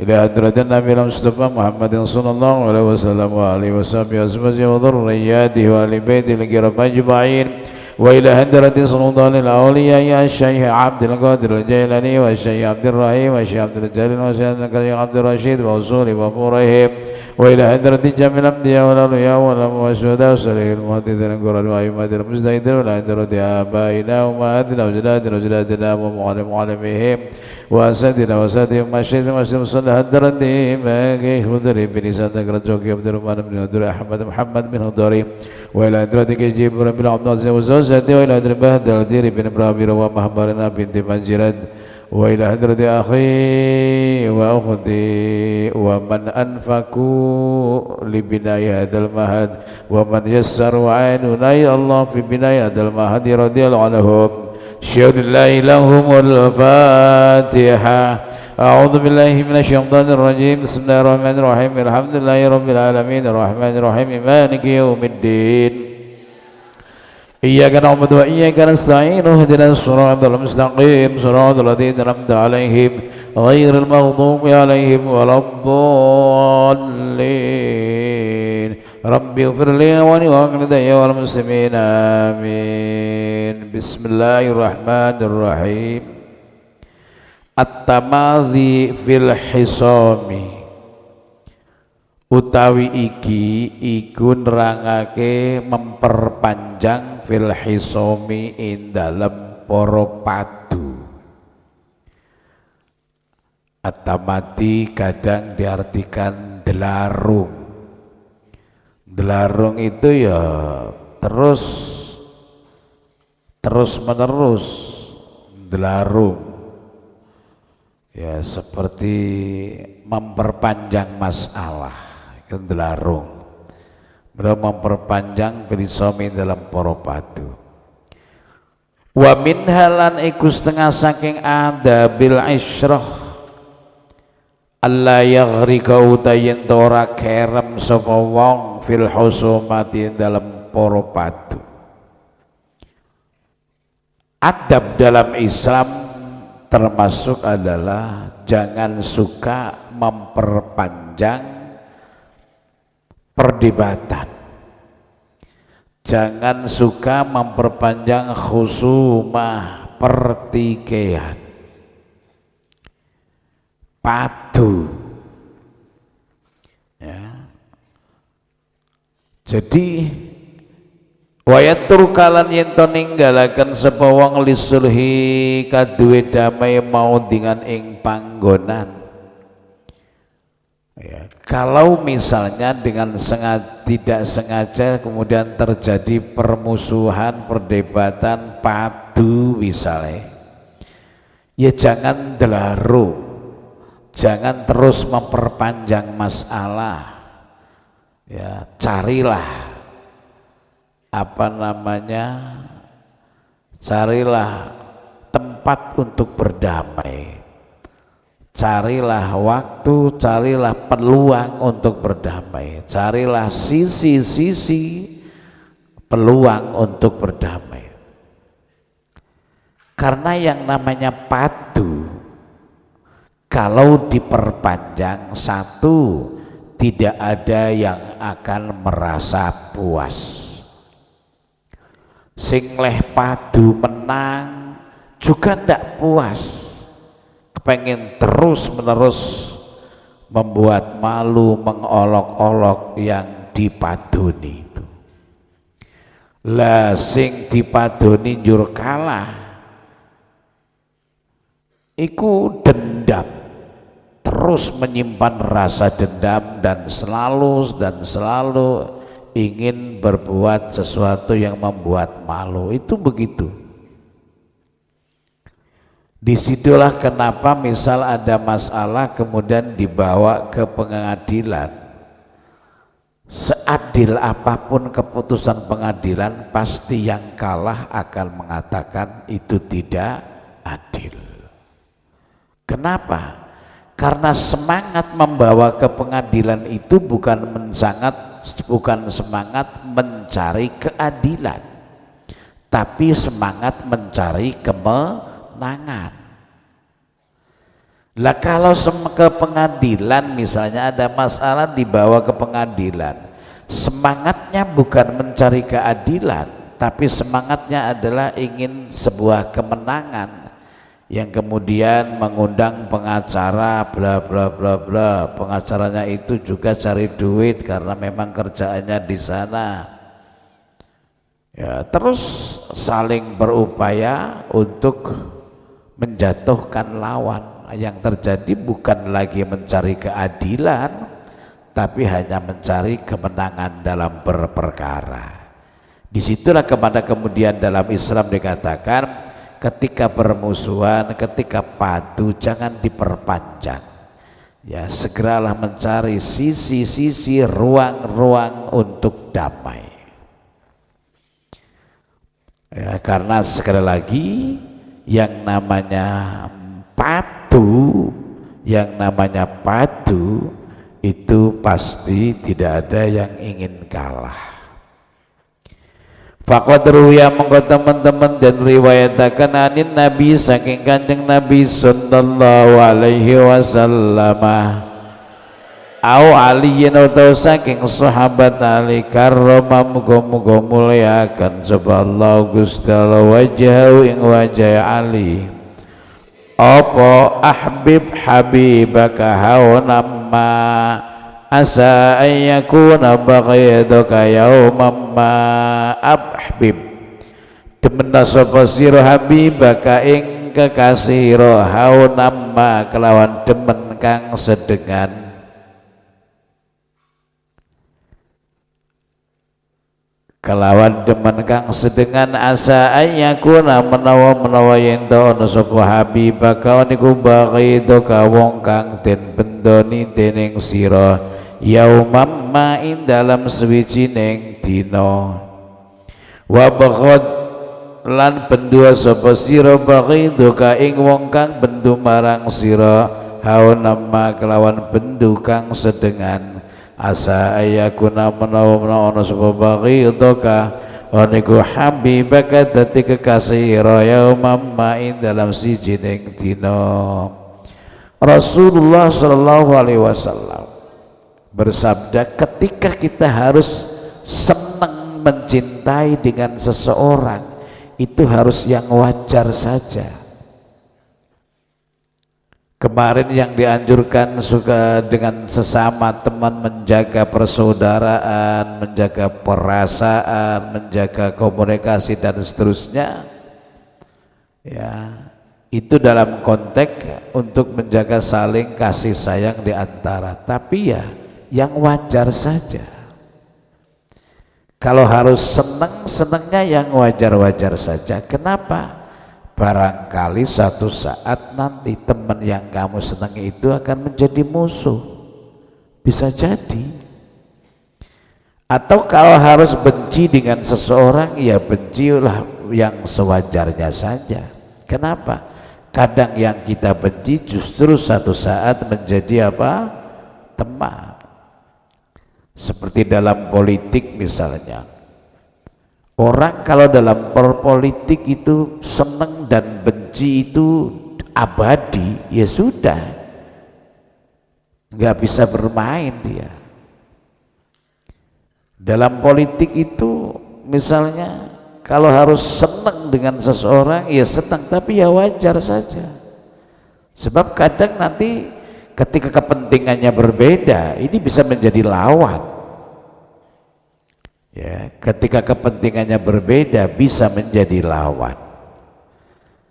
إلى حضرة النبي المصطفى محمد صلى الله عليه وسلم وآله وصحبه وأزواجه وذرياته وآل بيته الكرام أجمعين وإلى حضرة سلطان الأولياء الشيخ عبد القادر الجيلاني والشيخ عبد الرحيم والشيخ عبد الجليل والشيخ عبد الرشيد وأصول وفورهم وإلى حضرة جميع الأنبياء والأولياء والشهداء والصالحين المحدثين القرآن وأئمة المجتهدين وإلى حضرة آبائنا وأمهاتنا وجداتنا وجداتنا ومعلمهم وأساتذتنا وأساتذتهم مشايخنا ومشايخ صلى حضرتهم حضري بن سعد رجوك عبد الرحمن بن هدري أحمد محمد بن هدري وإلى حضرة كجيب بن عبد العزيز وزوجته وإلى حضرة بهد الدير بن إبراهيم ومحبرنا بنت مجرد وإلى حضرة أخي وأختي ومن أنفقوا لبناء هذا المعهد ومن يسر وعيننا يا الله في بناء هذا المعهد رضي الله عنهم شهد الله لهم الفاتحة. أعوذ بالله من الشيطان الرجيم بسم الله الرحمن الرحيم الحمد لله رب العالمين الرحمن الرحيم مالك يوم الدين إياك نعبد وإياك نستعين اهدنا الصراط المستقيم صراط الذين أنعمت عليهم غير المغضوب عليهم ولا الضالين رب اغفر لي ولوالدي والمسلمين آمين. بسم الله الرحمن الرحيم. At-tamadhi fil hisami utawi iki iku nerangake memperpanjang fil hisami ing dalem para padu. At-tamadhi kadang diartikan delarung. Delarung itu ya terus menerus delarung. Ya seperti memperpanjang masalah, itu delarung. Mereka memperpanjang filosofi dalam para padu. Wa min halan iku setengah saking adabil isyrah alla yaghrika utayen ora kerem sapa wong fil husumati dalam para padu. Adab dalam Islam termasuk adalah jangan suka memperpanjang perdebatan, jangan suka memperpanjang khusumah pertikaian padu ya. Jadi wayatur kalan yen to ninggalaken sapa wong lisulhi kaduwe damai mau dengan ing panggonan ya. Kalau misalnya dengan tidak sengaja kemudian terjadi permusuhan perdebatan padu misalnya ya jangan delarung, jangan terus memperpanjang masalah ya. Carilah carilah tempat untuk berdamai, carilah waktu, carilah peluang untuk berdamai, carilah sisi-sisi peluang untuk berdamai. Karena yang namanya padu kalau diperpanjang satu tidak ada yang akan merasa puas. Sing leh padu menang juga ndak puas, kepengen terus menerus membuat malu, mengolok-olok yang dipadoni itu. Lah sing dipadoni njur kalah iku dendam, terus menyimpan rasa dendam dan selalu ingin berbuat sesuatu yang membuat malu. Itu begitu. Disitulah kenapa misal ada masalah kemudian dibawa ke pengadilan, seadil apapun keputusan pengadilan pasti yang kalah akan mengatakan itu tidak adil. Kenapa? Karena semangat membawa ke pengadilan itu bukan semangat mencari keadilan, tapi semangat mencari kemenangan. Lah kalau ke pengadilan misalnya ada masalah dibawa ke pengadilan, semangatnya bukan mencari keadilan, tapi semangatnya adalah ingin sebuah kemenangan, yang kemudian mengundang pengacara bla bla bla bla. Pengacaranya itu juga cari duit karena memang kerjaannya di sana. Ya, terus saling berupaya untuk menjatuhkan lawan. Yang terjadi bukan lagi mencari keadilan, tapi hanya mencari kemenangan dalam berperkara. Disitulah kemudian dalam Islam dikatakan ketika bermusuhan, ketika padu jangan diperpanjang. Ya, segeralah mencari sisi-sisi ruang-ruang untuk damai. Ya, karena sekali lagi yang namanya padu itu pasti tidak ada yang ingin kalah. Faqad ruwiya mongko teman-teman dan riwayatakan anin Nabi saking Kanjeng Nabi sallallahu alaihi wasallam au aliyin atau saking sahabat Ali karrama muga-muga muliakan subhanallah Gusti Allah wajahu ing wajah Ali apa ahbib habibaka haunam ma asa ayyakuna baghiduka yawmam ma abhib demena sapa sira habibaka ing kekasira haunam ma kelawan demen kang sedengan asa ayyakuna menawa yen ana sapa habibaka niku baghiduka wong kang den bendoni dening sira yaumam ma ing dalam sawijining dina wa baghad lan bendu sapa sira baghiduka ing wong kang bendu marang sira haunam ma kelawan bendu kang sedengan asa ayakuna menawa ana sapa baghiduka niku habibaka dadi kekasih yaumam ma ing dalam sijining dina. Rasulullah sallallahu alaihi wasallam bersabda ketika kita harus senang mencintai dengan seseorang itu harus yang wajar saja. Kemarin yang dianjurkan suka dengan sesama teman menjaga persaudaraan, menjaga perasaan, menjaga komunikasi dan seterusnya. Ya, itu dalam konteks untuk menjaga saling kasih sayang di antara. Tapi ya yang wajar saja. Kalau harus senang-senangnya yang wajar-wajar saja. Kenapa? Barangkali suatu saat nanti teman yang kamu senangi itu akan menjadi musuh, bisa jadi. Atau kalau harus benci dengan seseorang, ya bencilah yang sewajarnya saja. Kenapa? Kadang yang kita benci justru suatu saat menjadi apa? Teman. Seperti dalam politik misalnya. Orang kalau dalam politik itu senang dan benci itu abadi, ya sudah, nggak bisa bermain dia. Dalam politik itu misalnya kalau harus senang dengan seseorang, ya senang, tapi ya wajar saja. Sebab kadang nanti ketika kepentingannya berbeda, ini bisa menjadi lawan. Ya, ketika kepentingannya berbeda bisa menjadi lawan.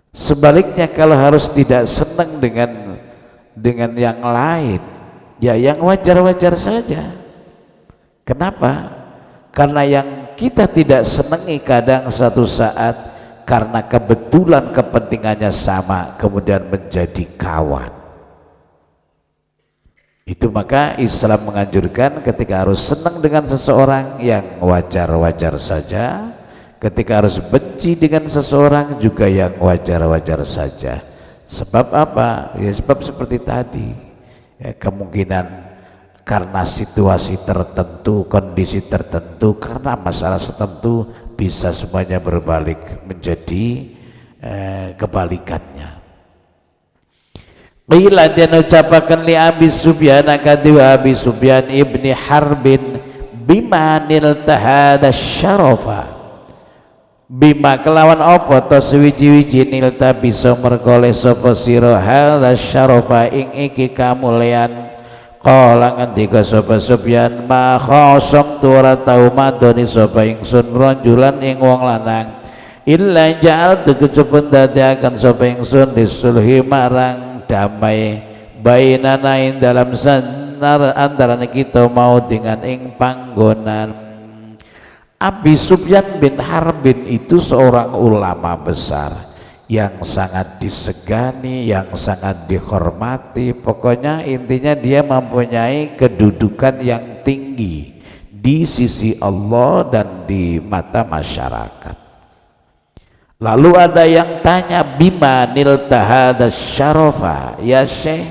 Sebaliknya kalau harus tidak senang dengan yang lain, ya yang wajar-wajar saja. Kenapa? Karena yang kita tidak senangi kadang satu saat karena kebetulan kepentingannya sama kemudian menjadi kawan. Itu maka Islam menganjurkan ketika harus senang dengan seseorang yang wajar-wajar saja, ketika harus benci dengan seseorang juga yang wajar-wajar saja. Sebab apa? Ya sebab seperti tadi, ya, kemungkinan karena situasi tertentu, kondisi tertentu, karena masalah tertentu bisa semuanya berbalik menjadi kebalikannya. Qila dan ucapakan li Abi Sufyan kadua Abi Sufyan ibni Harbin bima niltahada syarafa, bima kelawan apa ta suwiji-wiji nilta bisa merkoleh sapa sira hadza syarafa ing iki kamulian. Qala ngendika sapa Sufyan ma khasam tura tau madoni sapa ingsun rajulan ing wong lanang illa ja'altu kejepun dadiaken sapa ingsun disulhi marang damai bainana ing dalam sanar antara kita mau dengan ing panggonan. Abi Sufyan bin Harbin itu seorang ulama besar yang sangat disegani, yang sangat dihormati. Pokoknya intinya dia mempunyai kedudukan yang tinggi di sisi Allah dan di mata masyarakat. Lalu ada yang tanya, bima niltahada syarafa, ya Syekh,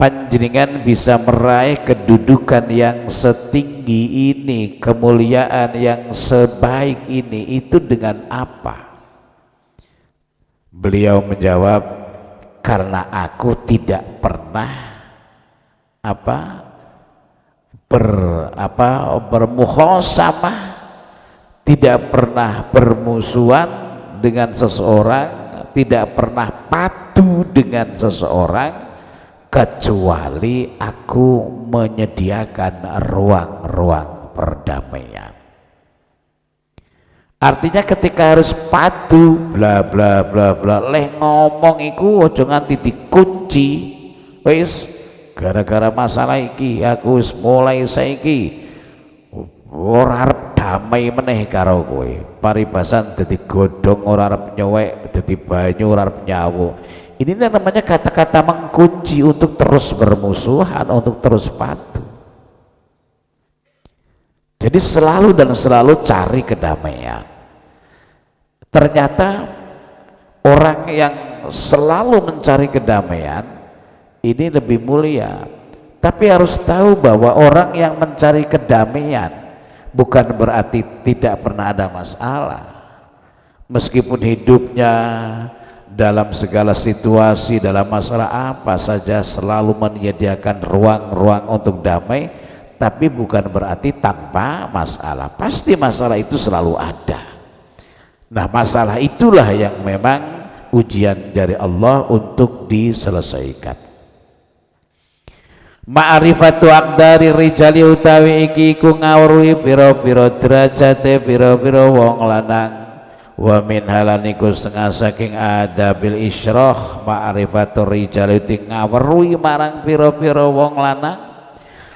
panjenengan bisa meraih kedudukan yang setinggi ini, kemuliaan yang sebaik ini, itu dengan apa? Beliau menjawab, karena aku tidak pernah bermukhasamah, tidak pernah bermusuhan dengan seseorang, tidak pernah patuh dengan seseorang, kecuali aku menyediakan ruang-ruang perdamaian. Artinya ketika harus patuh bla bla bla bla leh ngomong iku aja nganti dikunci. Wis gara-gara masalah iki aku wis mulai saiki ora arep damai meneh karo kowe. Paribasan dadi godhong ora arep nyowek, dadi banyu ora arep nyawu. Ini namanya kata-kata mengunci untuk terus bermusuhan, untuk terus patuh. Jadi selalu dan selalu cari kedamaian. Ternyata orang yang selalu mencari kedamaian ini lebih mulia. Tapi harus tahu bahwa orang yang mencari kedamaian bukan berarti tidak pernah ada masalah. Meskipun hidupnya dalam segala situasi, dalam masalah apa saja selalu menyediakan ruang-ruang untuk damai, tapi bukan berarti tanpa masalah. Pasti masalah itu selalu ada. Nah, masalah itulah yang memang ujian dari Allah untuk diselesaikan. Ma'rifatu aqdari rijali utawi iki ku ngawruhi pira-pira derajate pira-pira wong lanang. Wa min halaniku setengah saking adabil isyrah ma'rifatu rijali ngawruhi marang pira-pira wong lanang.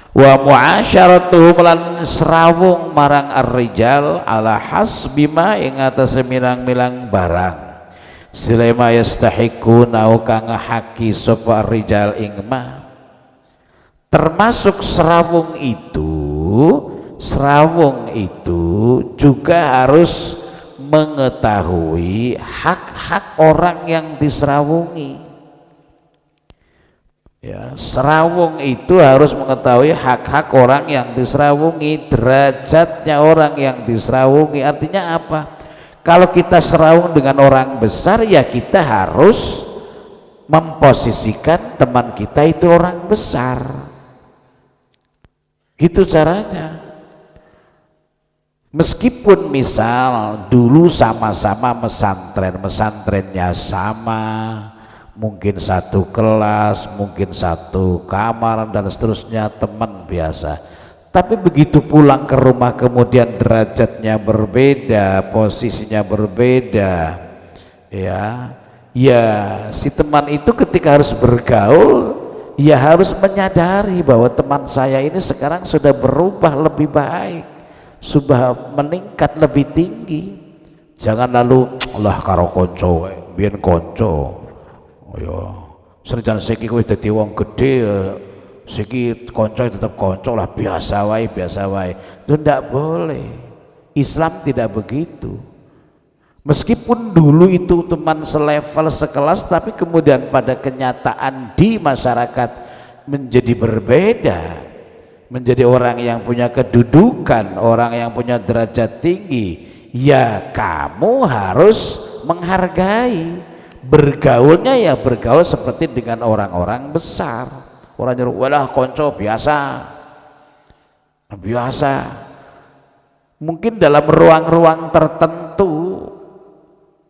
Wa muasyaratuhum lan serawung marang ar-rijal ala hasbima ing atase milang-milang barang silema yastahiqu nau kang haki sapa ar-rijal ing ma. Termasuk serawung itu juga harus mengetahui hak-hak orang yang diserawungi. Ya, serawung itu harus mengetahui hak-hak orang yang diserawungi, derajatnya orang yang diserawungi. Artinya apa? Kalau kita serawung dengan orang besar, ya kita harus memposisikan teman kita itu orang besar. Gitu caranya. Meskipun misal dulu sama-sama mesantrennya sama, mungkin satu kelas, mungkin satu kamar dan seterusnya, teman biasa. Tapi begitu pulang ke rumah kemudian derajatnya berbeda, posisinya berbeda, ya si teman itu ketika harus bergaul, ya harus menyadari bahwa teman saya ini sekarang sudah berubah lebih baik, sudah meningkat lebih tinggi. Jangan lalu lah karo konco, biyen konco. Oh ya, senajan saiki kowe dadi wong gedhe, saiki kanca tetap kanca lah, biasa wae. Itu ndak boleh. Islam tidak begitu. Meskipun dulu itu teman selevel, sekelas, tapi kemudian pada kenyataan di masyarakat menjadi berbeda, menjadi orang yang punya kedudukan, orang yang punya derajat tinggi. Ya kamu harus menghargai, Bergaulnya ya bergaul seperti dengan orang-orang besar. Orang nyuruh walah konco biasa. Mungkin dalam ruang-ruang tertentu,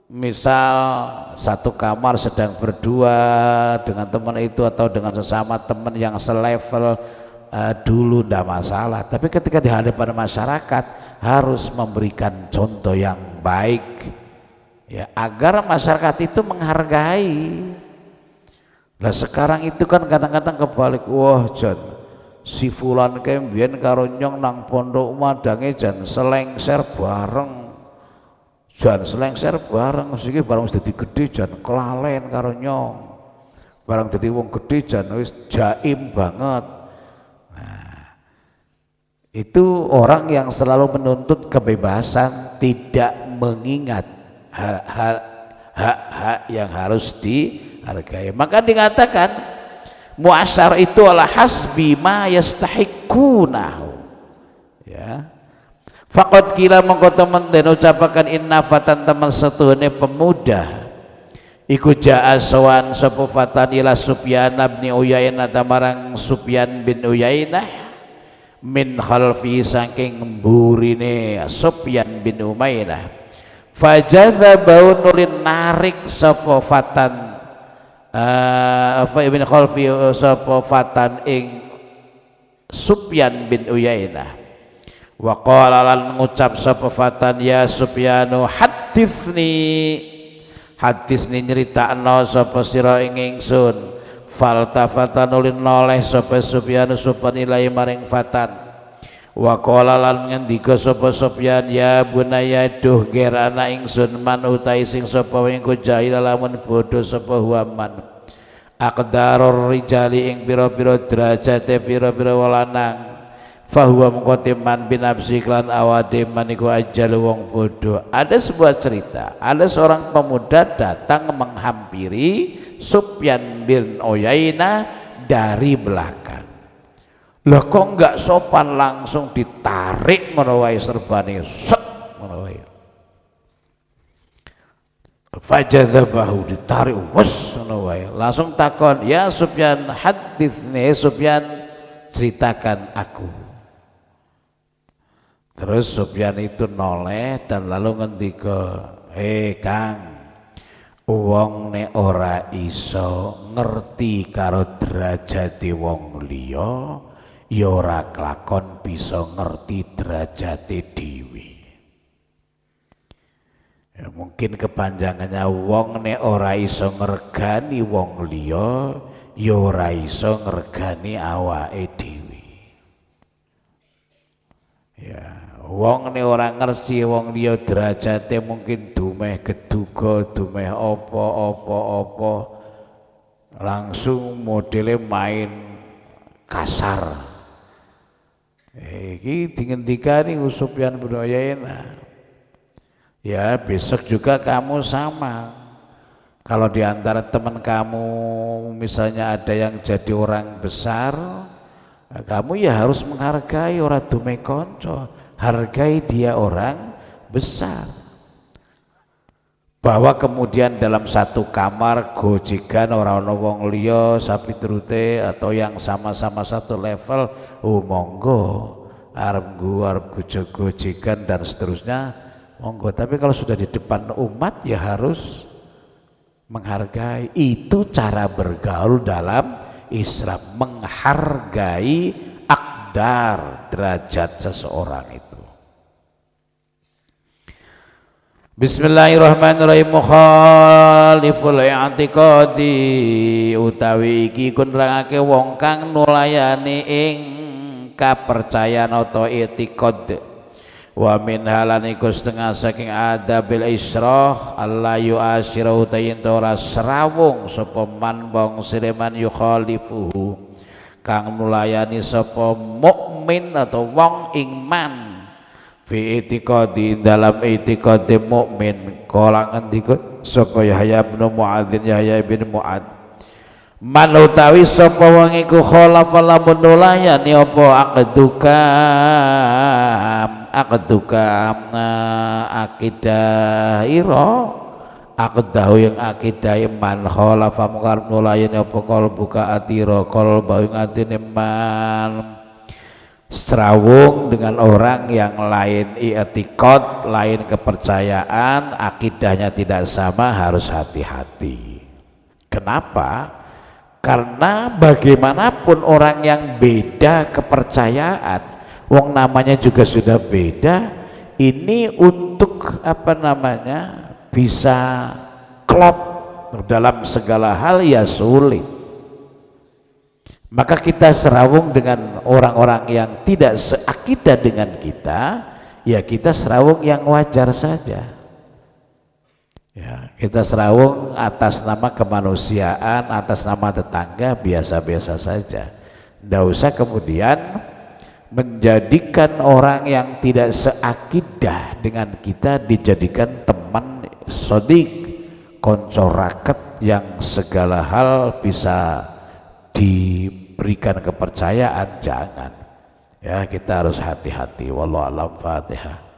misal satu kamar sedang berdua dengan teman itu atau dengan sesama teman yang selevel, dulu tidak masalah. Tapi ketika di hadapan masyarakat harus memberikan contoh yang baik, ya, agar masyarakat itu menghargai. Nah sekarang itu kan kadang-kadang kebalik, wah Jan si fulan kembien karo nyong nang pondok madange jan selengser bareng, siki barang wis dadi gedhe jan kelalen karo nyong, barang dadi wong gedhe jan wis jaim banget. Nah itu orang yang selalu menuntut kebebasan, tidak mengingat hak-hak yang harus dihargai. Maka dikatakan muasyarah itu ala hasbi ma yastahiqunahu, ya. Faqad kila mengko temen den ucapaken inna fatan temen setuhune pemuda iku jaa sawan sapa fatan ila Sufyan bin Uyainah tamarang Sufyan bin Uyainah min khalfi saking mburine Sufyan bin Umainah fajazabau nulin narik sapa fatan ibn khalfi sapa fatan ing Sufyan bin Uyainah wa qala lan ngucap sapa fatan ya Sufyanu haditsni nyeritakno sapa sira ing ingsun faltafatan ulin noleh sapa Sufyanu Sufyan ilai maring fatan wa qala lan ngendika sapa Sufyan ya bunaya duh ger ana ingsun man utai sing sapa wingku jahil lamun bodho sapa huaman aqdarur rijali ing pira-pira derajate pira-pira walanang fahuwa mengkotiman binafsi klan awade maniku ajal wong bodoh. Ada sebuah cerita, ada seorang pemuda datang menghampiri Sufyan bin Uyainah dari belakang. Lah kok enggak sopan, langsung ditarik menawai serbane, set menawai. Fajadzabahu, ditarik wes menawai. Langsung takon, ya Sufyan haditsni, Sufyan ceritakan aku. Terus Sufyan itu noleh dan lalu ngendika, Kang, wong nek ora iso ngerti karo derajate wong liya, ya ora kelakon bisa ngerti derajate dhewe." Ya, mungkin kepanjangannya wong nek ora iso ngergani wong liya, ya ora iso ngergani awake dhewe. Ya, wong nek ora ngerti wong liya derajate mungkin dumeh geduga, dumeh apa-apa, langsung modele main kasar. Iki dingendikani Sufyan bin Uyainah. Ya, besok juga kamu sama. Kalau di antara teman kamu misalnya ada yang jadi orang besar, kamu ya harus menghargai orang dume konco, hargai dia orang besar. Bahwa kemudian dalam satu kamar gojegan orang wong liya sapi terute atau yang sama-sama satu level, monggo arep gojegan dan seterusnya, monggo. Tapi kalau sudah di depan umat ya harus menghargai. Itu cara bergaul dalam Islam, menghargai akdar derajat seseorang itu. Bismillahirrahmanirrahim. Mukhaliful i'tiqadi utawi iki kunrangake wong kang nulayani ing kapercayan atau i'tiqad. Wa min halan iku setengah saking adabil israh Allah yu'asyira utayin ora serawung sapa man wong sireman yukhalifuhu kang nulayani sapa mukmin atau wong iman fi itiqadi dalam itiqadi mukmin. Kala ngendika sapa Yahya bin Mu'adz man utawi sapa wong iku khalafa lamun nulayani apa akidah ira aqdahu yang akidah man khalafa mungkar nulayan apa qalbuka atira qalba ing atine man serawung dengan orang yang lain i'tiqad, lain kepercayaan, akidahnya tidak sama, harus hati-hati. Kenapa? Karena bagaimanapun orang yang beda kepercayaan, wong namanya juga sudah beda, ini untuk apa namanya bisa klop dalam segala hal ya sulit. Maka kita serawung dengan orang-orang yang tidak seakidah dengan kita, ya kita serawung yang wajar saja. Ya, kita serawung atas nama kemanusiaan, atas nama tetangga, biasa-biasa saja. Tidak usah kemudian menjadikan orang yang tidak seakidah dengan kita dijadikan teman sodik, konco raket yang segala hal bisa diberikan kepercayaan. Jangan ya, kita harus hati-hati. Wallahu a'lam. Fatihah.